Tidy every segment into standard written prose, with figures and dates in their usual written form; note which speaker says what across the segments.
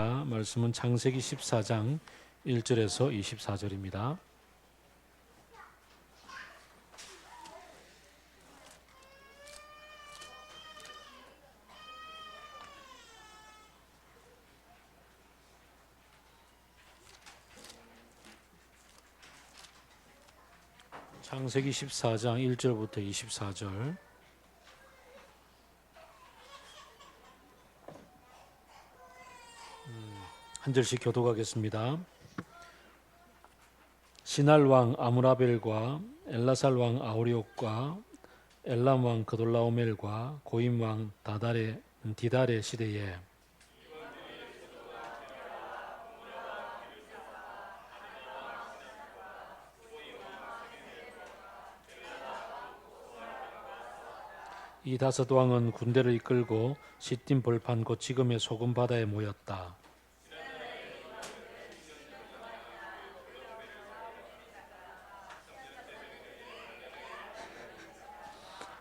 Speaker 1: 말씀은 창세기 14장 1절에서 24절입니다. 창세기 14장 1절부터 24절. 한 절씩 교독하겠습니다. 시날 왕 아므라벨과 엘라살 왕 아오리옥과 엘람 왕 그돌라오멜과 고임 왕 디달의 시대에 이 다섯 왕은 군대를 이끌고 시딤 벌판 곧 지금의 소금 바다에 모였다.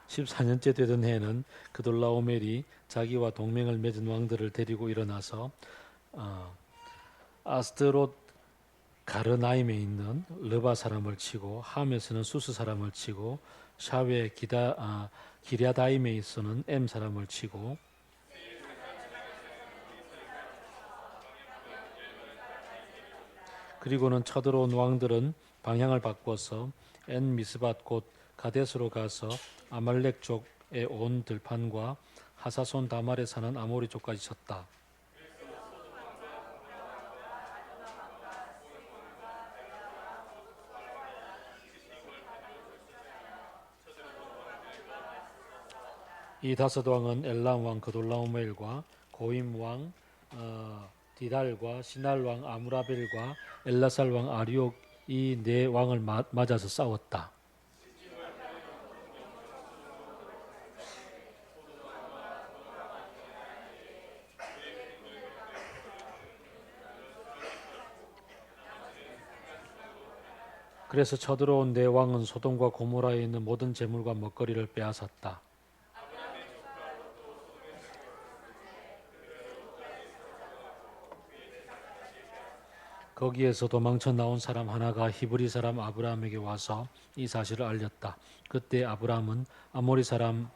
Speaker 1: 14년째 되던 해에는 그돌라오멜이 자기와 동맹을 맺은 왕들을 데리고 일어나서 아스트롯 가르나임에 있는 르바 사람을 치고 함에서는 수스 사람을 치고 샤웨 기랴다임에 있어는 엠 사람을 치고 그리고는 쳐들어온 왕들은 방향을 바꿔서 엔 미스밧 곧 가데스로 가서 아말렉 족의 온 들판과 하사손 다말에 사는 아모리 족까지 쳤다. 이 다섯 왕은 엘람 왕 그돌라오멜과 고임 왕 디달과 시날 왕 아므라벨과 엘라살 왕 아리옥 이 네 왕을 맞아서 싸웠다. 그래서 쳐들어온 네 왕은 소돔과 고모라에 있는 모든 재물과 먹거리를 빼앗았다. 거기에서 도망쳐 나온 사람 하나가 히브리 사람 아브라함에게 와서 이 사실을 알렸다. 그때 아브라함은 아모리 사람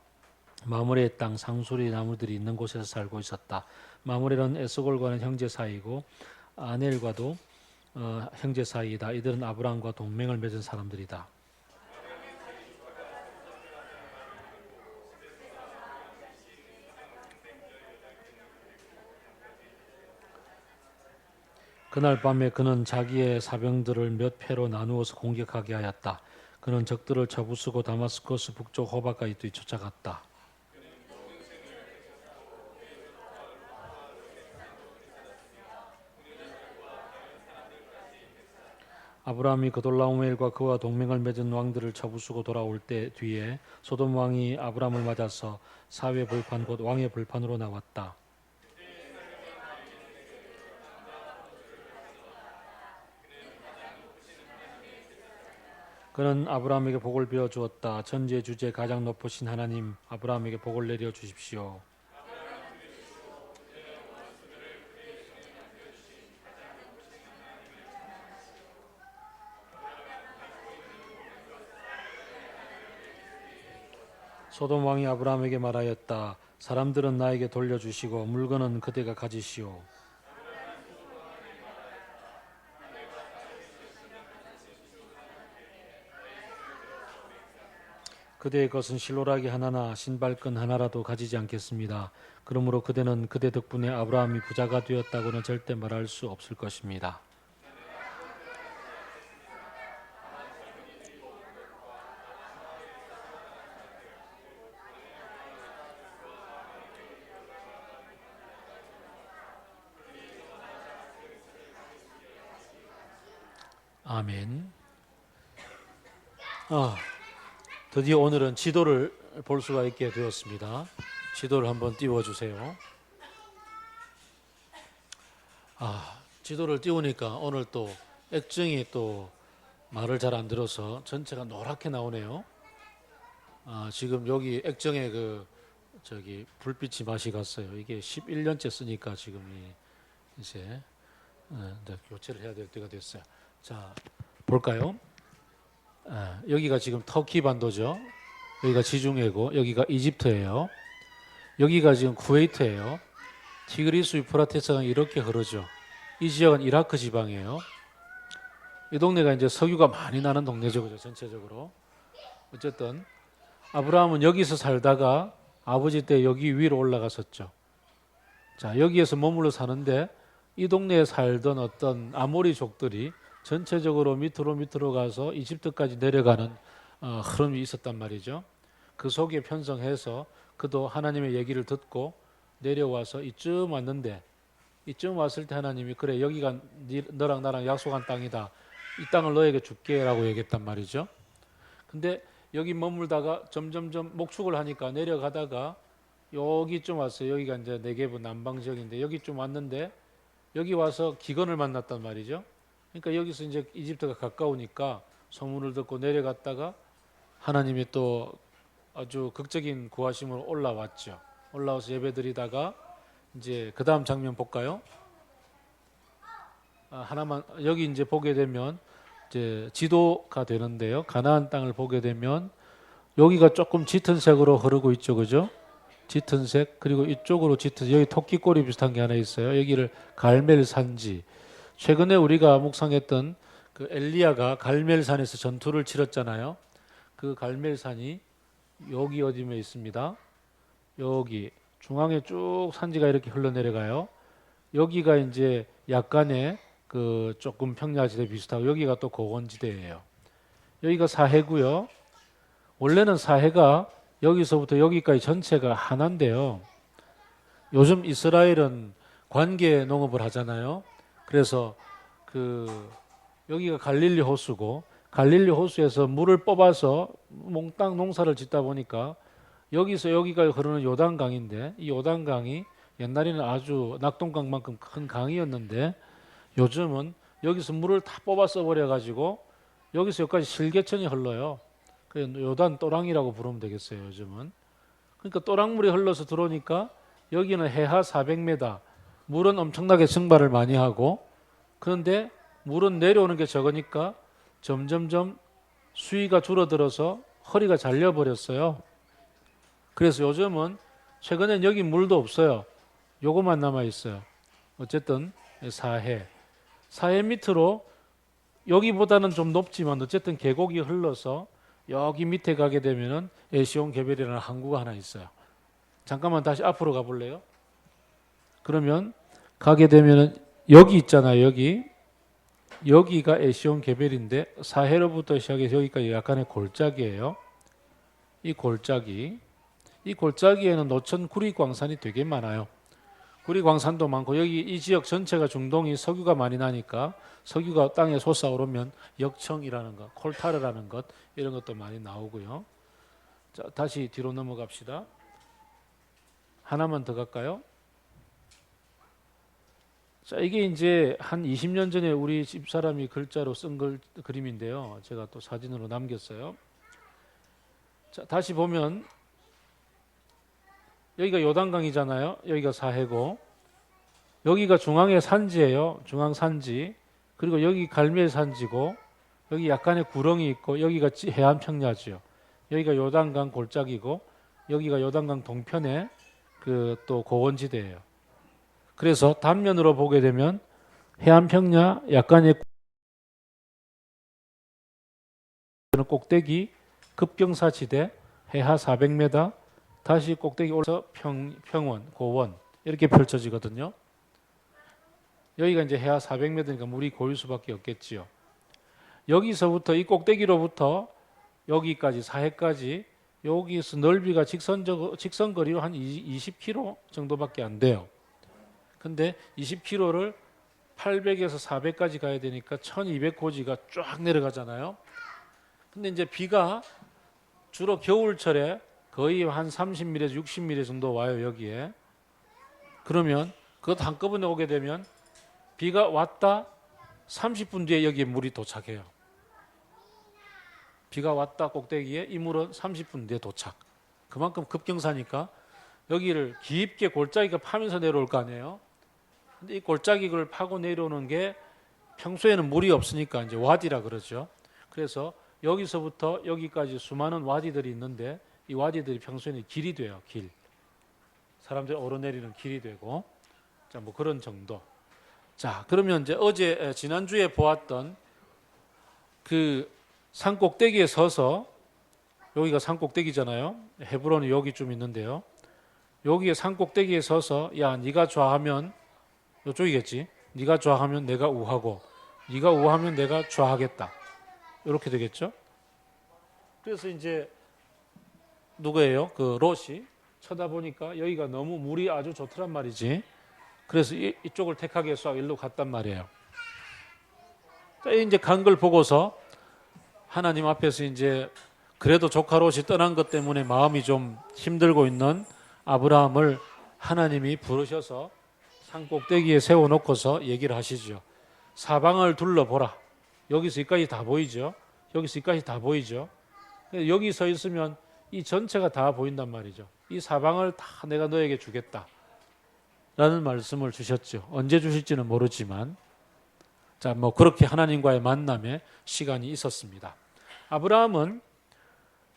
Speaker 1: 마므레의 땅 상수리 나무들이 있는 곳에서 살고 있었다. 마므레는 에스골과는 형제 사이고 아넬과도 형제 사이이다. 이들은 아브라함과 동맹을 맺은 사람들이다. 그날 밤에 그는 자기의 사병들을 몇 패로 나누어서 공격하게 하였다. 그는 적들을 쳐부수고 다마스커스 북쪽 호바까지 뒤쫓아갔다. 아브라함이 그돌라오멜과 그와 동맹을 맺은 왕들을 쳐부수고 돌아올 때 뒤에 소돔 왕이 아브라함을 맞아서 사회 벌판 곧 왕의 벌판으로 나왔다. 그는 아브라함에게 복을 빌어 주었다. 천지의 주제 가장 높으신 하나님 아브라함에게 복을 내려 주십시오. 소돔 왕이 아브라함에게 말하였다. 사람들은 나에게 돌려주시고 물건은 그대가 가지시오. 그대의 것은 실로라기 하나나 신발끈 하나라도 가지지 않겠습니다. 그러므로 그대는 그대 덕분에 아브라함이 부자가 되었다고는 절대 말할 수 없을 것입니다. 아멘. 드디어 오늘은 지도를 볼 수가 있게 되었습니다. 지도를 한번 띄워주세요. 지도를 띄우니까 오늘 또 액정이 또 말을 잘 안 들어서 전체가 노랗게 나오네요. 지금 여기 액정에 불빛이 맛이 갔어요. 이게 11년째 쓰니까 지금 이제 교체를 해야 될 때가 됐어요. 자, 볼까요? 여기가 지금 터키 반도죠. 여기가 지중해고 여기가 이집트예요. 여기가 지금 쿠웨이트예요. 티그리스 유프라테스가 이렇게 흐르죠. 이 지역은 이라크 지방이에요. 이 동네가 이제 석유가 많이 나는 동네죠, 그죠? 전체적으로. 어쨌든 아브라함은 여기서 살다가 아버지 때 여기 위로 올라갔었죠. 자, 여기에서 머물러 사는데 이 동네에 살던 어떤 아모리족들이 전체적으로 밑으로 가서 이집트까지 내려가는 흐름이 있었단 말이죠. 그 속에 편성해서 그도 하나님의 얘기를 듣고 내려와서 이쯤 왔는데, 이쯤 왔을 때 하나님이 그래 여기가 너랑 나랑 약속한 땅이다, 이 땅을 너에게 줄게라고 얘기했단 말이죠. 근데 여기 머물다가 점점점 목축을 하니까 내려가다가 여기쯤 왔어요. 여기가 이제 네게브 남방 지역인데 여기쯤 왔는데 여기 와서 기근을 만났단 말이죠. 그러니까 여기서 이제 이집트가 가까우니까 소문을 듣고 내려갔다가 하나님이 또 아주 극적인 구하심으로 올라왔죠. 올라와서 예배드리다가 이제 그 다음 장면 볼까요? 하나만 여기 이제 보게 되면 이제 지도가 되는데요. 가나안 땅을 보게 되면 여기가 조금 짙은 색으로 흐르고 있죠, 그죠? 짙은 색. 그리고 이쪽으로 짙은, 여기 토끼꼬리 비슷한 게 하나 있어요. 여기를 갈멜 산지. 최근에 우리가 묵상했던 그 엘리야가 갈멜산에서 전투를 치렀잖아요. 그 갈멜산이 여기 어디에 있습니다. 여기 중앙에 쭉 산지가 이렇게 흘러내려가요. 여기가 이제 약간의 그 조금 평야지대 비슷하고 여기가 또 고원지대예요. 여기가 사해고요. 원래는 사해가 여기서부터 여기까지 전체가 하나인데요. 요즘 이스라엘은 관계 농업을 하잖아요. 그래서 그 여기가 갈릴리 호수고 갈릴리 호수에서 물을 뽑아서 몽땅 농사를 짓다 보니까 여기서 여기가 흐르는 요단강인데 이 요단강이 옛날에는 아주 낙동강만큼 큰 강이었는데 요즘은 여기서 물을 다 뽑아 써버려 가지고 여기서 여기까지 실개천이 흘러요. 그래서 요단 또랑이라고 부르면 되겠어요, 요즘은. 그러니까 또랑물이 흘러서 들어오니까 여기는 해하 400m, 물은 엄청나게 증발을 많이 하고, 그런데 물은 내려오는 게 적으니까 점점점 수위가 줄어들어서 허리가 잘려버렸어요. 그래서 요즘은 최근엔 여기 물도 없어요. 요거만 남아 있어요. 어쨌든 사해 밑으로 여기보다는 좀 높지만 어쨌든 계곡이 흘러서 여기 밑에 가게 되면은 에시온 개별이라는 항구가 하나 있어요. 잠깐만 다시 앞으로 가볼래요? 그러면 가게 되면은 여기 있잖아요. 여기가 에시온 개별인데 사해로부터 시작해서 여기까지 약간의 골짜기예요. 이 골짜기에는 노천 구리광산이 되게 많아요. 구리광산도 많고 여기 이 지역 전체가 중동이 석유가 많이 나니까 석유가 땅에 솟아오르면 역청이라는 것, 콜타르라는 것 이런 것도 많이 나오고요. 자, 다시 뒤로 넘어갑시다. 하나만 더 갈까요? 자, 이게 이제 한 20년 전에 우리 집사람이 글자로 쓴 그림인데요. 제가 또 사진으로 남겼어요. 자, 다시 보면 여기가 요단강이잖아요. 여기가 사해고 여기가 중앙의 산지예요. 중앙 산지. 그리고 여기 갈멜 산지고 여기 약간의 구렁이 있고 여기가 해안 평야지요. 여기가 요단강 골짜기고 여기가 요단강 동편에 그 또 고원지대예요. 그래서 단면으로 보게 되면 해안 평야 약간의 꼭대기 급경사지대 해하 400m 다시 꼭대기 올라서 평원 고원 이렇게 펼쳐지거든요. 여기가 이제 해하 400m니까 물이 고일 수밖에 없겠지요. 여기서부터 이 꼭대기로부터 여기까지 사해까지 여기서 넓이가 직선거리로 한 20km 정도밖에 안 돼요. 근데 20km를 800에서 400까지 가야 되니까 1200고지가 쫙 내려가잖아요. 근데 이제 비가 주로 겨울철에 거의 한 30mm에서 60mm 정도 와요, 여기에. 그러면 그것 한꺼번에 오게 되면 비가 왔다 30분 뒤에 여기에 물이 도착해요. 비가 왔다 꼭대기에 이 물은 30분 뒤에 도착. 그만큼 급경사니까 여기를 깊게 골짜기가 파면서 내려올 거 아니에요. 근데 이 골짜기를 파고 내려오는 게 평소에는 물이 없으니까 이제 와디라 그러죠. 그래서 여기서부터 여기까지 수많은 와디들이 있는데 이 와디들이 평소에는 길이 돼요. 길. 사람들이 오르내리는 길이 되고. 자, 뭐 그런 정도. 자, 그러면 이제 지난주에 보았던 그 산 꼭대기에 서서, 여기가 산 꼭대기잖아요. 헤브론이 여기쯤 있는데요. 여기에 산 꼭대기에 서서, 야, 네가 좌하면, 이쪽이겠지. 네가 좌하면 내가 우하고, 네가 우하면 내가 좌하겠다. 이렇게 되겠죠. 그래서 이제 누구예요? 그 롯이 쳐다보니까 여기가 너무 물이 아주 좋더란 말이지. 그래서 이쪽을 택하게 해서 일로 갔단 말이에요. 자, 이제 간 걸 보고서 하나님 앞에서 이제 그래도 조카 롯이 떠난 것 때문에 마음이 좀 힘들고 있는 아브라함을 하나님이 부르셔서 산 꼭대기에 세워놓고서 얘기를 하시죠. 사방을 둘러보라. 여기서 여기까지 다 보이죠. 여기서 여기까지 다 보이죠. 여기 서 있으면 이 전체가 다 보인단 말이죠. 이 사방을 다 내가 너에게 주겠다 라는 말씀을 주셨죠. 언제 주실지는 모르지만, 자, 뭐 그렇게 하나님과의 만남에 시간이 있었습니다. 아브라함은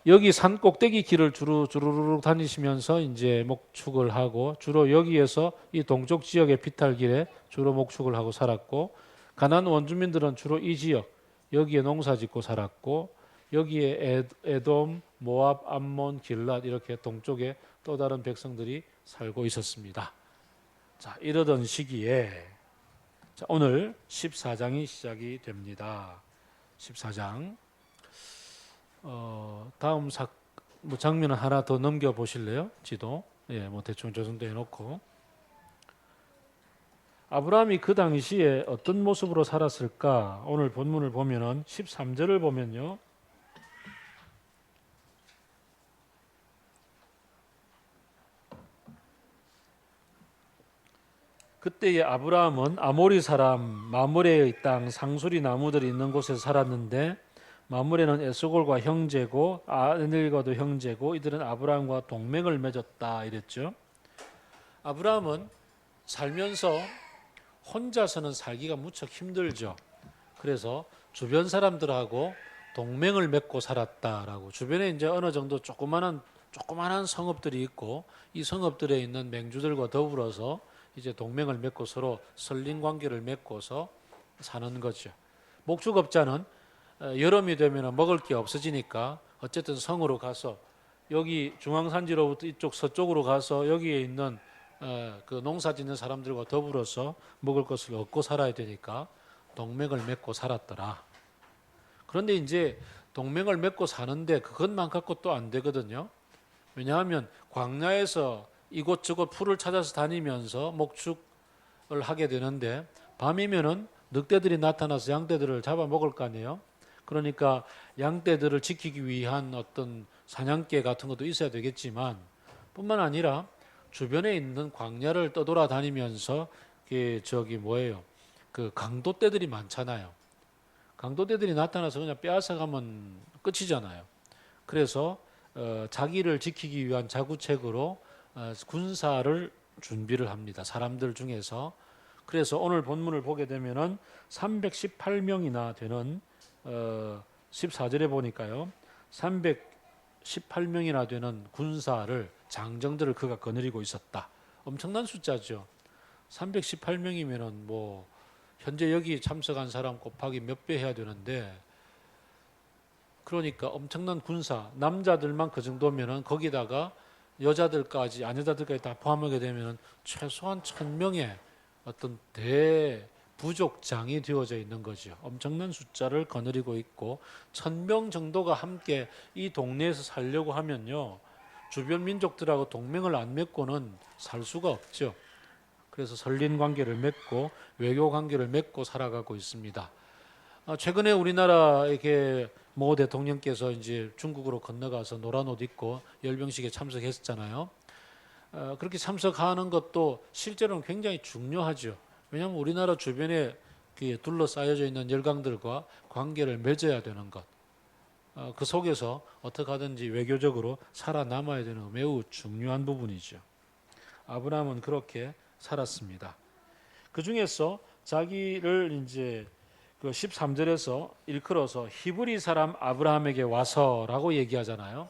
Speaker 1: 여기 산 꼭대기 길을 주르륵 다니시면서 이제 목축을 하고, 주로 여기에서 이 동쪽 지역의 비탈길에 주로 목축을 하고 살았고, 가나안 원주민들은 주로 이 지역 여기에 농사 짓고 살았고, 여기에 에돔, 모압, 암몬, 길랏 이렇게 동쪽에 또 다른 백성들이 살고 있었습니다. 자, 이러던 시기에 자, 오늘 14장이 시작이 됩니다. 14장. 다음 뭐 장면을 하나 더 넘겨 보실래요? 지도. 예, 뭐 대충 저 정도 해놓고. 아브라함이 그 당시에 어떤 모습으로 살았을까? 오늘 본문을 보면은 13절을 보면요. 그때의 아브라함은 아모리 사람 마므레의 땅 상수리 나무들이 있는 곳에서 살았는데, 마므레는 에스골과 형제고 아넬과도 형제고 이들은 아브라함과 동맹을 맺었다 이랬죠. 아브라함은 살면서 혼자서는 살기가 무척 힘들죠. 그래서 주변 사람들하고 동맹을 맺고 살았다라고. 주변에 이제 어느 정도 조그마한 성읍들이 있고, 이 성읍들에 있는 맹주들과 더불어서 이제 동맹을 맺고 서로 설린 관계를 맺고서 사는 거죠. 목축업자는 여름이 되면 먹을 게 없어지니까 어쨌든 성으로 가서, 여기 중앙산지로부터 이쪽 서쪽으로 가서 여기에 있는 그 농사 짓는 사람들과 더불어서 먹을 것을 얻고 살아야 되니까 동맹을 맺고 살았더라. 그런데 이제 동맹을 맺고 사는데 그것만 갖고 또 안 되거든요. 왜냐하면 광야에서 이곳저곳 풀을 찾아서 다니면서 목축을 하게 되는데, 밤이면은 늑대들이 나타나서 양떼들을 잡아먹을 거 아니에요. 그러니까 양떼들을 지키기 위한 어떤 사냥개 같은 것도 있어야 되겠지만, 뿐만 아니라 주변에 있는 광야를 떠돌아다니면서 그 강도떼들이 많잖아요. 강도떼들이 나타나서 그냥 빼앗아가면 끝이잖아요. 그래서 자기를 지키기 위한 자구책으로 군사를 준비를 합니다. 사람들 중에서. 그래서 오늘 본문을 보게 되면은 318명이나 되는 14절에 보니까요. 318명이나 되는 군사를, 장정들을 그가 거느리고 있었다. 엄청난 숫자죠. 318명이면은 뭐 현재 여기 참석한 사람 곱하기 몇 배 해야 되는데, 그러니까 엄청난 군사, 남자들만 그 정도면은 거기다가 여자들까지, 아내자들까지 다 포함하게 되면 최소한 1000명의 어떤 대부족장이 되어져 있는 거죠. 엄청난 숫자를 거느리고 있고, 1000명 정도가 함께 이 동네에서 살려고 하면요, 주변 민족들하고 동맹을 안 맺고는 살 수가 없죠. 그래서 설린 관계를 맺고 외교 관계를 맺고 살아가고 있습니다. 최근에 우리나라 이렇게 모 대통령께서 이제 중국으로 건너가서 노란 옷 입고 열병식에 참석했었잖아요. 그렇게 참석하는 것도 실제로는 굉장히 중요하죠. 왜냐하면 우리나라 주변에 둘러싸여져 있는 열강들과 관계를 맺어야 되는 것. 그 속에서 어떻게 하든지 외교적으로 살아남아야 되는 매우 중요한 부분이죠. 아브라함은 그렇게 살았습니다. 그 중에서 자기를 이제 그 13절에서 일컬어서 히브리 사람 아브라함에게 와서라고 얘기하잖아요.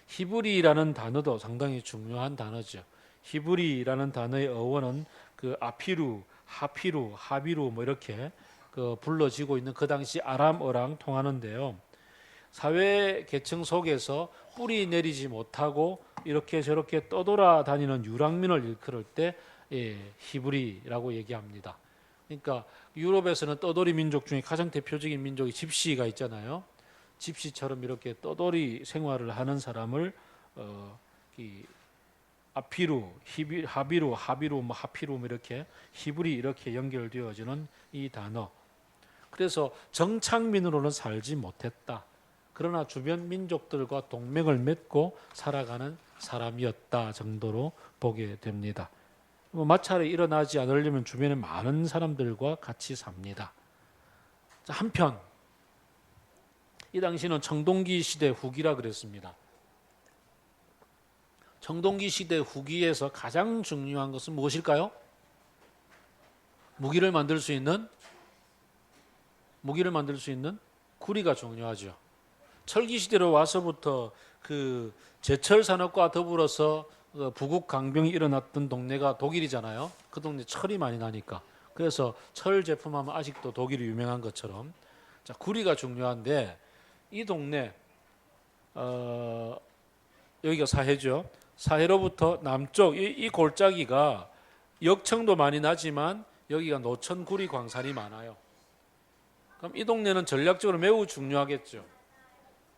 Speaker 1: 히브리라는 단어도 상당히 중요한 단어죠. 히브리라는 단어의 어원은 그 아피루, 하피루, 하비루 뭐 이렇게 그 불러지고 있는 그 당시 아람어랑 통하는데요. 사회 계층 속에서 뿌리 내리지 못하고 이렇게 저렇게 떠돌아다니는 유랑민을 일컬을 때 히브리라고 얘기합니다. 그러니까 유럽에서는 떠돌이 민족 중에 가장 대표적인 민족이 집시가 있잖아요. 집시처럼 이렇게 떠돌이 생활을 하는 사람을 이 아피루, 하비루, 뭐 하피루 뭐 이렇게 히브리 이렇게 연결되어지는 이 단어. 그래서 정착민으로는 살지 못했다. 그러나 주변 민족들과 동맹을 맺고 살아가는 사람이었다 정도로 보게 됩니다. 마찰이 일어나지 않으려면 주변에 많은 사람들과 같이 삽니다. 한편 이 당시는 청동기 시대 후기라 그랬습니다. 청동기 시대 후기에서 가장 중요한 것은 무엇일까요? 무기를 만들 수 있는 구리가 중요하죠. 철기 시대로 와서부터 그 제철 산업과 더불어서 부국 강병이 일어났던 동네가 독일이잖아요. 그 동네 철이 많이 나니까. 그래서 철 제품하면 아직도 독일이 유명한 것처럼 자, 구리가 중요한데 이 동네 여기가 사해죠. 사해로부터 남쪽 이 골짜기가 역청도 많이 나지만 여기가 노천 구리 광산이 많아요. 그럼 이 동네는 전략적으로 매우 중요하겠죠.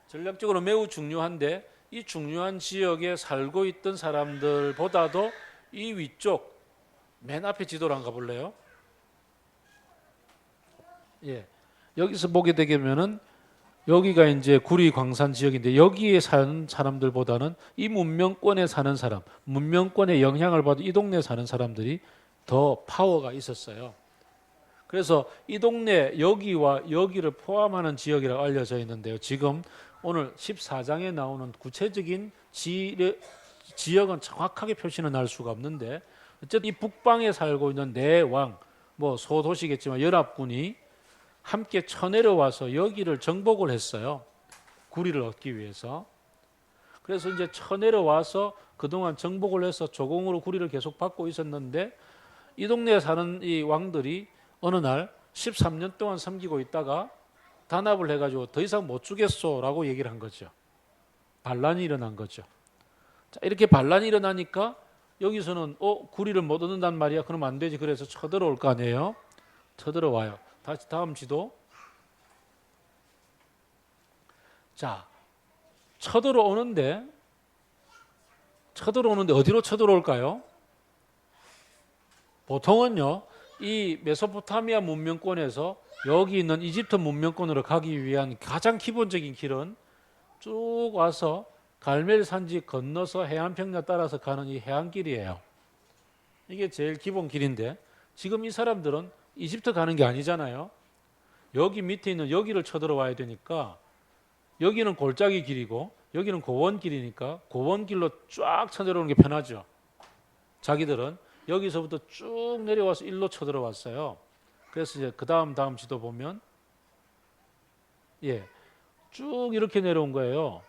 Speaker 1: 전략적으로 매우 중요한데 이 중요한 지역에 살고 있던 사람들보다도 이 위쪽 맨 앞에 지도를 한번 가볼래요? 예, 여기서 보게 되면은 여기가 이제 구리 광산 지역인데 여기에 사는 사람들보다는 이 문명권에 사는 사람, 문명권의 영향을 받은 이 동네에 사는 사람들이 더 파워가 있었어요. 그래서 이 동네 여기와 여기를 포함하는 지역이라고 알려져 있는데요. 지금 오늘 14장에 나오는 구체적인 지역은 정확하게 표시는 할 수가 없는데 어쨌든 이 북방에 살고 있는 네 왕, 뭐 소도시겠지만 연합군이 함께 쳐내려와서 여기를 정복을 했어요. 구리를 얻기 위해서. 그래서 이제 쳐내려와서 그동안 정복을 해서 조공으로 구리를 계속 받고 있었는데 이 동네에 사는 이 왕들이 어느 날 13년 동안 섬기고 있다가 단합을 해가지고 더 이상 못 주겠소라고 얘기를 한 거죠. 반란이 일어난 거죠. 자, 이렇게 반란이 일어나니까 여기서는 구리를 못 얻는단 말이야. 그러면 안 되지. 그래서 쳐들어올 거 아니에요. 쳐들어와요. 다시 다음 지도. 자, 쳐들어오는데 어디로 쳐들어올까요? 보통은요, 이 메소포타미아 문명권에서 여기 있는 이집트 문명권으로 가기 위한 가장 기본적인 길은 쭉 와서 갈멜 산지 건너서 해안평야 따라서 가는 이 해안길이에요. 이게 제일 기본 길인데 지금 이 사람들은 이집트 가는 게 아니잖아요. 여기 밑에 있는 여기를 쳐들어와야 되니까 여기는 골짜기 길이고 여기는 고원길이니까 고원길로 쫙 쳐들어오는 게 편하죠. 자기들은 여기서부터 쭉 내려와서 일로 쳐들어왔어요. 그래서 이제 그 다음 지도 보면 쭉 이렇게 내려온 거예요.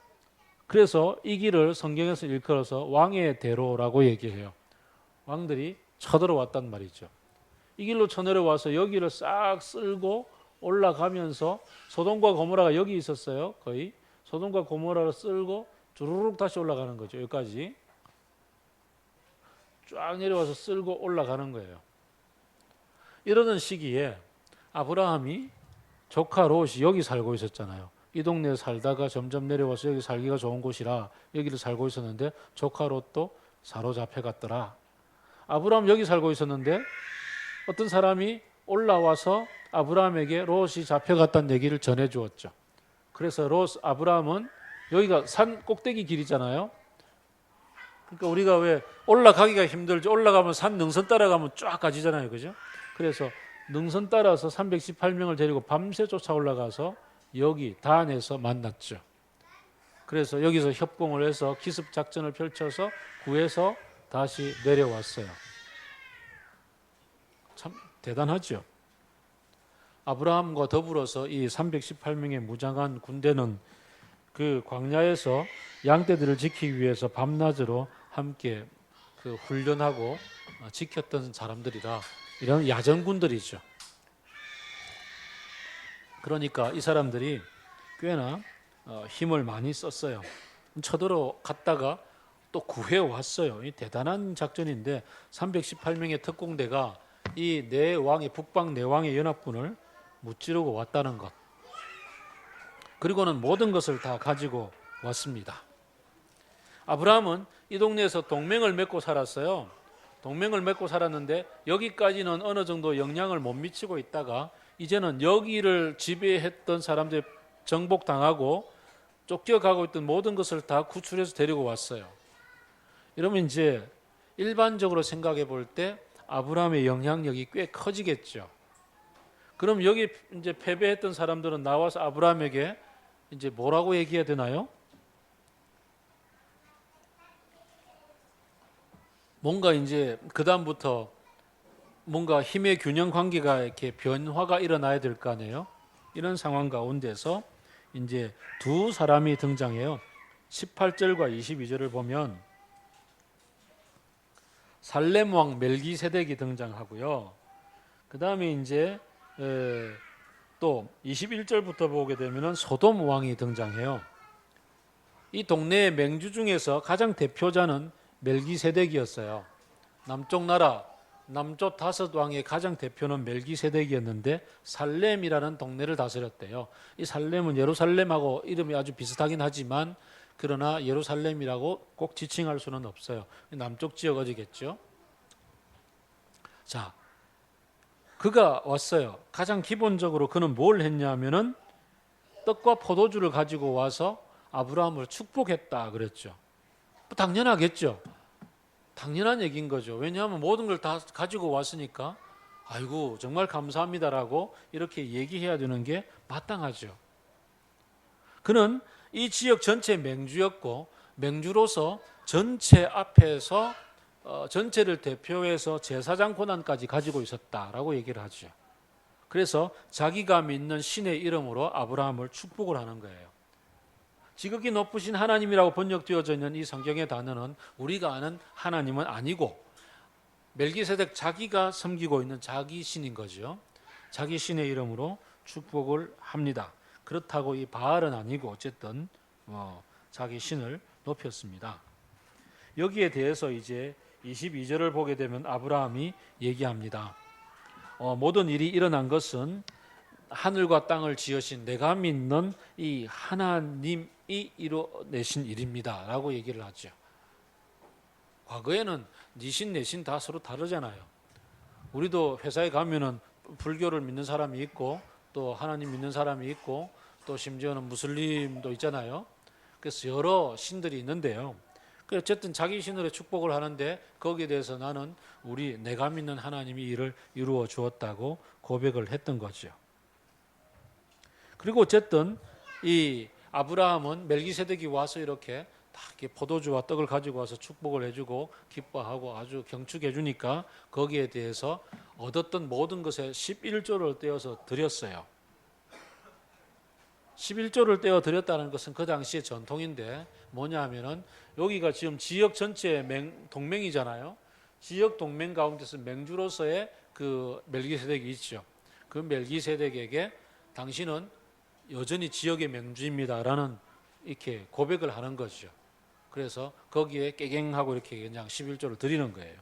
Speaker 1: 그래서 이 길을 성경에서 일컬어서 왕의 대로라고 얘기해요. 왕들이 쳐들어왔단 말이죠. 이 길로 쳐내려와서 여기를 싹 쓸고 올라가면서 소돔과 고모라가 여기 있었어요. 거의 소돔과 고모라를 쓸고 주르륵 다시 올라가는 거죠. 여기까지 쫙 내려와서 쓸고 올라가는 거예요. 이러는 시기에 아브라함이 조카 롯이 여기 살고 있었잖아요. 이 동네에 살다가 점점 내려와서 여기 살기가 좋은 곳이라 여기를 살고 있었는데 조카 롯도 사로잡혀 갔더라. 아브라함 여기 살고 있었는데 어떤 사람이 올라와서 아브라함에게 롯이 잡혀갔다는 얘기를 전해 주었죠. 그래서 아브라함은 여기가 산 꼭대기 길이잖아요. 그러니까 우리가 왜 올라가기가 힘들죠. 올라가면 산 능선 따라가면 쫙 가지잖아요. 그죠? 그래서 능선 따라서 318명을 데리고 밤새 쫓아 올라가서 여기 단에서 만났죠. 그래서 여기서 협공을 해서 기습 작전을 펼쳐서 구해서 다시 내려왔어요. 참 대단하죠. 아브라함과 더불어서 이 318명의 무장한 군대는 그 광야에서 양떼들을 지키기 위해서 밤낮으로 함께 그 훈련하고 지켰던 사람들이라 이런 야전군들이죠. 그러니까 이 사람들이 꽤나 힘을 많이 썼어요. 쳐들어 갔다가 또 구해 왔어요. 이 대단한 작전인데 318명의 특공대가 이 네 왕의 북방 네 왕의 연합군을 무찌르고 왔다는 것. 그리고는 모든 것을 다 가지고 왔습니다. 아브라함은 이 동네에서 동맹을 맺고 살았어요. 동맹을 맺고 살았는데 여기까지는 어느 정도 영향을 못 미치고 있다가 이제는 여기를 지배했던 사람들이 정복당하고 쫓겨가고 있던 모든 것을 다 구출해서 데리고 왔어요. 이러면 이제 일반적으로 생각해 볼 때 아브라함의 영향력이 꽤 커지겠죠. 그럼 여기 이제 패배했던 사람들은 나와서 아브라함에게 이제 뭐라고 얘기해야 되나요? 뭔가 이제 그다음부터 뭔가 힘의 균형 관계가 이렇게 변화가 일어나야 될 거 아니에요? 이런 상황 가운데서 이제 두 사람이 등장해요. 18절과 22절을 보면 살렘 왕 멜기세덱이 등장하고요. 그 다음에 이제 또 21절부터 보게 되면 소돔 왕이 등장해요. 이 동네의 맹주 중에서 가장 대표자는 멜기세덱이었어요. 남쪽 나라 남쪽 다섯 왕의 가장 대표는 멜기세덱이었는데 살렘이라는 동네를 다스렸대요. 이 살렘은 예루살렘하고 이름이 아주 비슷하긴 하지만 그러나 예루살렘이라고 꼭 지칭할 수는 없어요. 남쪽 지역 어디겠죠? 자, 그가 왔어요. 가장 기본적으로 그는 뭘 했냐면은 떡과 포도주를 가지고 와서 아브라함을 축복했다 그랬죠. 당연하겠죠. 당연한 얘기인 거죠. 왜냐하면 모든 걸 다 가지고 왔으니까 아이고 정말 감사합니다라고 이렇게 얘기해야 되는 게 마땅하죠. 그는 이 지역 전체 맹주였고 맹주로서 전체 앞에서 전체를 대표해서 제사장 권한까지 가지고 있었다라고 얘기를 하죠. 그래서 자기가 믿는 신의 이름으로 아브라함을 축복을 하는 거예요. 지극히 높으신 하나님이라고 번역되어져 있는 이 성경의 단어는 우리가 아는 하나님은 아니고 멜기세덱 자기가 섬기고 있는 자기 신인 거죠. 자기 신의 이름으로 축복을 합니다. 그렇다고 이 바알은 아니고 어쨌든 자기 신을 높였습니다. 여기에 대해서 이제 22절을 보게 되면 아브라함이 얘기합니다. 모든 일이 일어난 것은 하늘과 땅을 지으신 내가 믿는 이 하나님이 이뤄내신 일입니다 라고 얘기를 하죠. 과거에는 네 신 내 신 다 서로 다르잖아요. 우리도 회사에 가면은 불교를 믿는 사람이 있고 또 하나님 믿는 사람이 있고 또 심지어는 무슬림도 있잖아요. 그래서 여러 신들이 있는데요. 어쨌든 자기 신으로 축복을 하는데 거기에 대해서 나는 내가 믿는 하나님이 이를 이루어 주었다고 고백을 했던 거죠. 그리고 어쨌든 이 아브라함은 멜기세덱이 와서 이렇게 다 이렇게 포도주와 떡을 가지고 와서 축복을 해주고 기뻐하고 아주 경축해 주니까 거기에 대해서 얻었던 모든 것에 11조를 떼어서 드렸어요. 11조를 떼어 드렸다는 것은 그 당시의 전통인데 뭐냐 하면은 여기가 지금 지역 전체의 동맹이잖아요. 지역 동맹 가운데서 맹주로서의 그 멜기세덱이 있죠. 그 멜기세덱에게 당신은 여전히 지역의 맹주입니다라는 이렇게 고백을 하는 거죠. 그래서 거기에 깨갱하고 이렇게 그냥 11조를 드리는 거예요.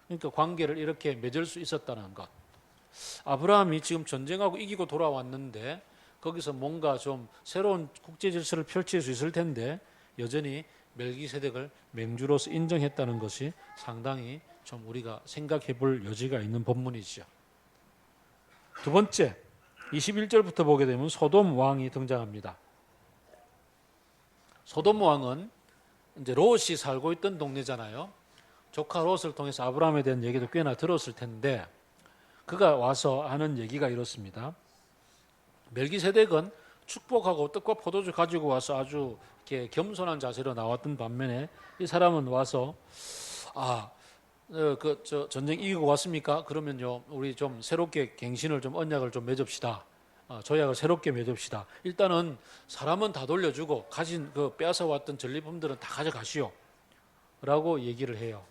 Speaker 1: 그러니까 관계를 이렇게 맺을 수 있었다는 것. 아브라함이 지금 전쟁하고 이기고 돌아왔는데 거기서 뭔가 좀 새로운 국제 질서를 펼칠 수 있을 텐데 여전히 멜기세덱을 맹주로서 인정했다는 것이 상당히 좀 우리가 생각해 볼 여지가 있는 본문이죠. 두 번째, 21절부터 보게 되면 소돔 왕이 등장합니다. 소돔 왕은 이제 롯이 살고 있던 동네잖아요. 조카 롯을 통해서 아브라함에 대한 얘기도 꽤나 들었을 텐데 그가 와서 하는 얘기가 이렇습니다. 멜기세덱은 축복하고 떡과 포도주 가지고 와서 아주 이렇게 겸손한 자세로 나왔던 반면에 이 사람은 와서 전쟁 이기고 왔습니까? 그러면요, 우리 좀 새롭게 갱신을 좀 언약을 좀 맺읍시다. 조약을 새롭게 맺읍시다. 일단은 사람은 다 돌려주고 가진 그 빼앗아 왔던 전리품들은 다 가져가시오. 라고 얘기를 해요.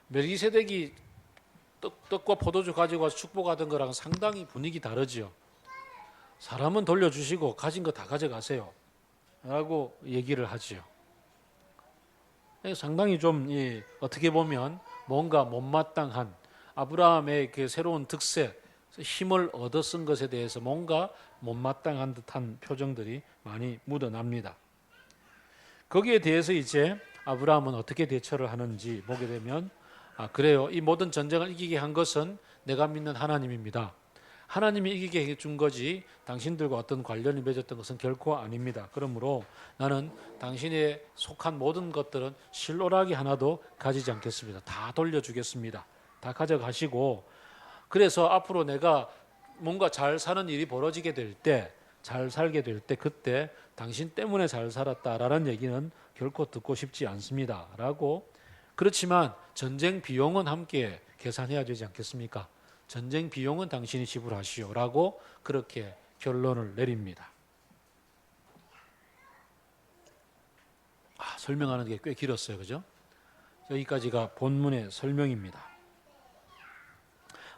Speaker 1: 멜기세덱이 떡과 포도주 가지고 와서 축복하던 거랑 상당히 분위기 다르지요. 사람은 돌려주시고 가진 거 다 가져가세요. 라고 얘기를 하지요. 상당히 좀 어떻게 보면 뭔가 못마땅한 아브라함의 그 새로운 득세, 힘을 얻어 쓴 것에 대해서 뭔가 못마땅한 듯한 표정들이 많이 묻어납니다. 거기에 대해서 이제 아브라함은 어떻게 대처를 하는지 보게 되면 그래요. 이 모든 전쟁을 이기게 한 것은 내가 믿는 하나님입니다. 하나님이 이기게 해준 거지 당신들과 어떤 관련이 맺었던 것은 결코 아닙니다. 그러므로 나는 당신에 속한 모든 것들은 실오라기 하나도 가지지 않겠습니다. 다 돌려주겠습니다. 다 가져가시고 그래서 앞으로 내가 뭔가 잘 사는 일이 벌어지게 될 때, 잘 살게 될 때 그때 당신 때문에 잘 살았다라는 얘기는 결코 듣고 싶지 않습니다. 라고 그렇지만 전쟁 비용은 함께 계산해야 되지 않겠습니까? 전쟁 비용은 당신이 지불하시오 라고 그렇게 결론을 내립니다. 설명하는 게 꽤 길었어요. 그죠? 여기까지가 본문의 설명입니다.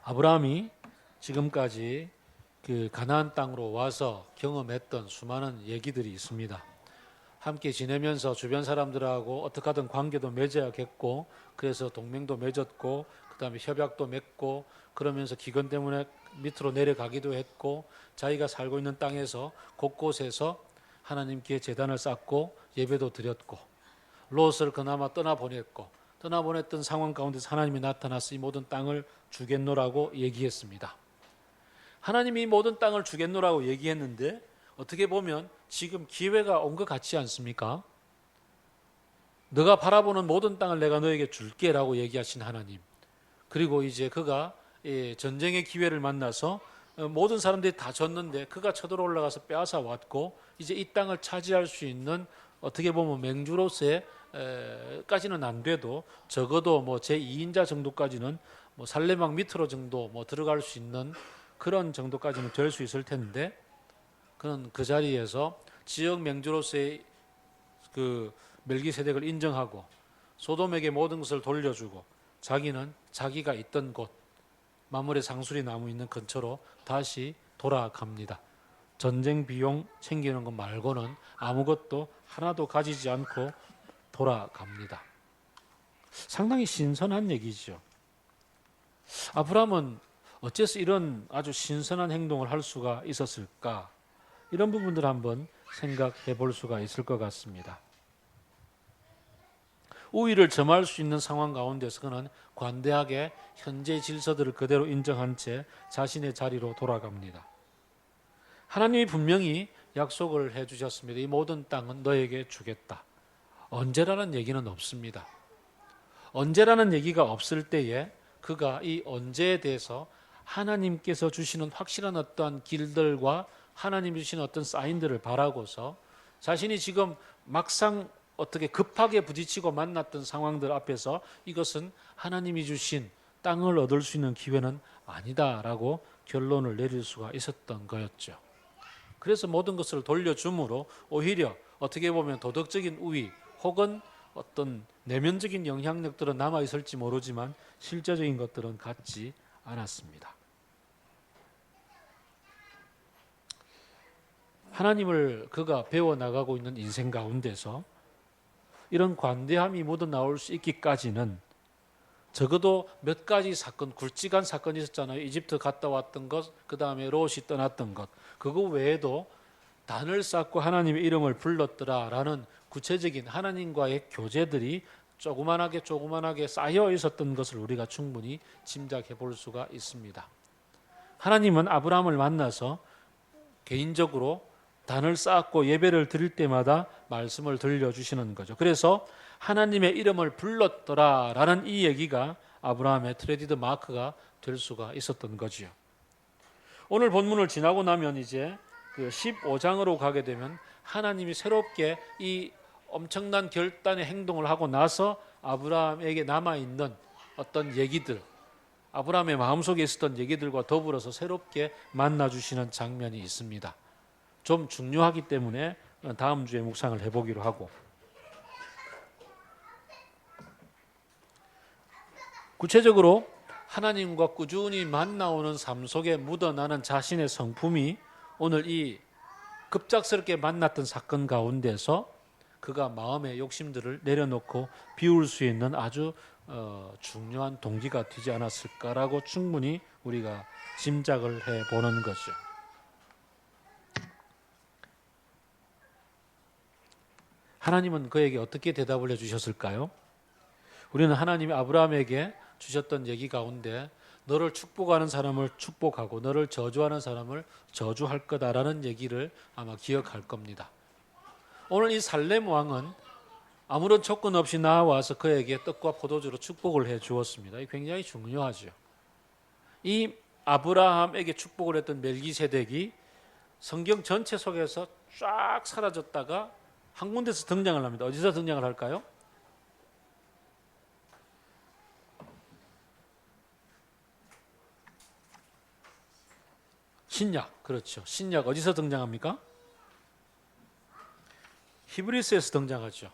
Speaker 1: 아브라함이 지금까지 그 가나안 땅으로 와서 경험했던 수많은 얘기들이 있습니다. 함께 지내면서 주변 사람들하고 어떻게 하든 관계도 맺어야겠고 그래서 동맹도 맺었고 그 다음에 협약도 맺고 그러면서 기근 때문에 밑으로 내려가기도 했고 자기가 살고 있는 땅에서 곳곳에서 하나님께 제단을 쌓고 예배도 드렸고 롯을 그나마 떠나보냈던 상황 가운데서 하나님이 나타나서 이 모든 땅을 주겠노라고 얘기했습니다. 하나님이 이 모든 땅을 주겠노라고 얘기했는데 어떻게 보면 지금 기회가 온 것 같지 않습니까? 너가 바라보는 모든 땅을 내가 너에게 줄게라고 얘기하신 하나님. 그리고 이제 그가 전쟁의 기회를 만나서 모든 사람들이 다 졌는데 그가 쳐들어 올라가서 빼앗아 왔고 이제 이 땅을 차지할 수 있는 어떻게 보면 맹주로서의 까지는 안 돼도 적어도 뭐 제2인자 정도까지는 뭐 살레막 밑으로 정도 뭐 들어갈 수 있는 그런 정도까지는 될 수 있을 텐데 그는 그 자리에서 지역 맹주로서의 그 멜기세덱을 인정하고 소돔에게 모든 것을 돌려주고 자기는 자기가 있던 곳 마므레 상수리 나무 있는 근처로 다시 돌아갑니다. 전쟁 비용 챙기는 것 말고는 아무것도 하나도 가지지 않고 돌아갑니다. 상당히 신선한 얘기죠. 아브라함은 어째서 이런 아주 신선한 행동을 할 수가 있었을까? 이런 부분들 한번 생각해 볼 수가 있을 것 같습니다. 우위를 점할 수 있는 상황 가운데서 그는 관대하게 현재 질서들을 그대로 인정한 채 자신의 자리로 돌아갑니다. 하나님이 분명히 약속을 해주셨습니다. 이 모든 땅은 너에게 주겠다. 언제라는 얘기는 없습니다. 언제라는 얘기가 없을 때에 그가 이 언제에 대해서 하나님께서 주시는 확실한 어떠한 길들과 하나님이 주시는 어떤 사인들을 바라고서 자신이 지금 막상 어떻게 급하게 부딪히고 만났던 상황들 앞에서 이것은 하나님이 주신 땅을 얻을 수 있는 기회는 아니다라고 결론을 내릴 수가 있었던 거였죠. 그래서 모든 것을 돌려줌으로 오히려 어떻게 보면 도덕적인 우위 혹은 어떤 내면적인 영향력들은 남아있을지 모르지만 실제적인 것들은 갖지 않았습니다. 하나님을 그가 배워나가고 있는 인생 가운데서 이런 관대함이 묻어나올 수 있기까지는 적어도 몇 가지 사건, 굵직한 사건이 있었잖아요. 이집트 갔다 왔던 것, 그 다음에 롯이 떠났던 것. 그거 외에도 단을 쌓고 하나님의 이름을 불렀더라라는 구체적인 하나님과의 교제들이 조그만하게 쌓여 있었던 것을 우리가 충분히 짐작해 볼 수가 있습니다. 하나님은 아브라함을 만나서 개인적으로 단을 쌓고 예배를 드릴 때마다 말씀을 들려주시는 거죠. 그래서 하나님의 이름을 불렀더라라는 이 얘기가 아브라함의 트레이드 마크가 될 수가 있었던 거지요. 오늘 본문을 지나고 나면 이제 그 15장으로 가게 되면 하나님이 새롭게 이 엄청난 결단의 행동을 하고 나서 아브라함에게 남아있는 어떤 얘기들, 아브라함의 마음속에 있었던 얘기들과 더불어서 새롭게 만나주시는 장면이 있습니다. 좀 중요하기 때문에 다음 주에 묵상을 해보기로 하고, 구체적으로 하나님과 꾸준히 만나오는 삶 속에 묻어나는 자신의 성품이 오늘 이 급작스럽게 만났던 사건 가운데서 그가 마음의 욕심들을 내려놓고 비울 수 있는 아주 중요한 동기가 되지 않았을까라고 충분히 우리가 짐작을 해보는 거죠. 하나님은 그에게 어떻게 대답을 해주셨을까요? 우리는 하나님이 아브라함에게 주셨던 얘기 가운데 너를 축복하는 사람을 축복하고 너를 저주하는 사람을 저주할 거다라는 얘기를 아마 기억할 겁니다. 오늘 이 살렘 왕은 아무런 조건 없이 나와서 그에게 떡과 포도주로 축복을 해 주었습니다. 이 굉장히 중요하죠. 이 아브라함에게 축복을 했던 멜기세덱이 성경 전체 속에서 쫙 사라졌다가 한 군데서 등장을 합니다. 어디서 등장을 할까요? 신약, 그렇죠. 신약 어디서 등장합니까? 히브리서에서 등장하죠.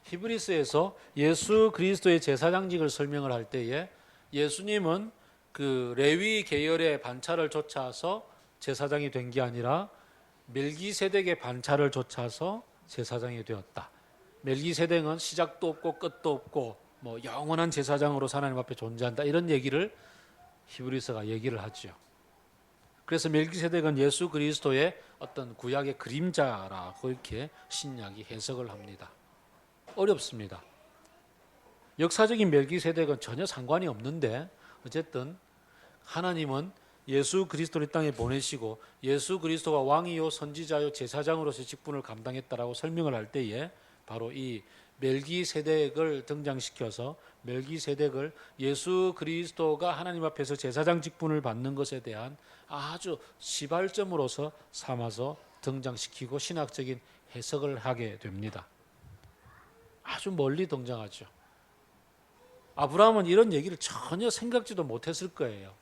Speaker 1: 히브리서에서 예수 그리스도의 제사장직을 설명을 할 때에 예수님은 그 레위 계열의 반차를 좇아서 제사장이 된 게 아니라 멜기세덱의 반차를 좇아서 제사장이 되었다. 멜기세덱은 시작도 없고 끝도 없고 뭐 영원한 제사장으로 하나님 앞에 존재한다. 이런 얘기를 히브리서가 얘기를 하죠. 그래서 멜기세덱은 예수 그리스도의 어떤 구약의 그림자라고 이렇게 신약이 해석을 합니다. 어렵습니다. 역사적인 멜기세덱은 전혀 상관이 없는데 어쨌든 하나님은 예수 그리스도를 땅에 보내시고 예수 그리스도가 왕이요 선지자요 제사장으로서 직분을 감당했다라고 설명을 할 때에 바로 이 멜기세덱을 등장시켜서 멜기세덱을 예수 그리스도가 하나님 앞에서 제사장 직분을 받는 것에 대한 아주 시발점으로서 삼아서 등장시키고 신학적인 해석을 하게 됩니다. 아주 멀리 등장하죠. 아브라함은 이런 얘기를 전혀 생각지도 못했을 거예요.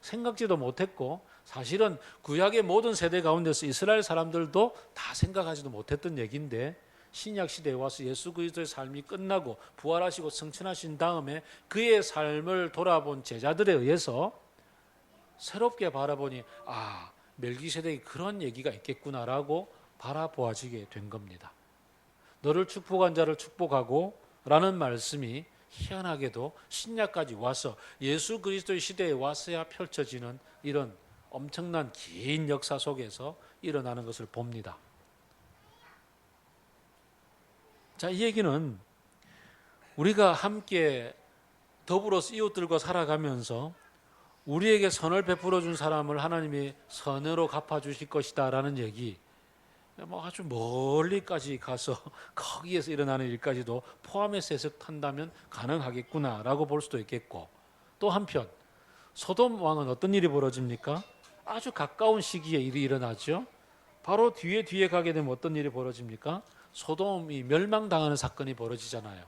Speaker 1: 생각지도 못했고 사실은 구약의 모든 세대 가운데서 이스라엘 사람들도 다 생각하지도 못했던 얘기인데 신약 시대에 와서 예수 그리스도의 삶이 끝나고 부활하시고 승천하신 다음에 그의 삶을 돌아본 제자들에 의해서 새롭게 바라보니 멜기세덱이 그런 얘기가 있겠구나라고 바라보아지게 된 겁니다. 너를 축복한 자를 축복하고 라는 말씀이 희한하게도 신약까지 와서 예수 그리스도의 시대에 와서야 펼쳐지는 이런 엄청난 긴 역사 속에서 일어나는 것을 봅니다. 자, 이 얘기는 우리가 함께 더불어서 이웃들과 살아가면서 우리에게 선을 베풀어 준 사람을 하나님이 선으로 갚아주실 것이다 라는 얘기, 뭐 아주 멀리까지 가서 거기에서 일어나는 일까지도 포함해서 해석한다면 가능하겠구나라고 볼 수도 있겠고, 또 한편 소돔 왕은 어떤 일이 벌어집니까? 아주 가까운 시기에 일이 일어나죠. 바로 뒤에 가게 되면 어떤 일이 벌어집니까? 소돔이 멸망당하는 사건이 벌어지잖아요.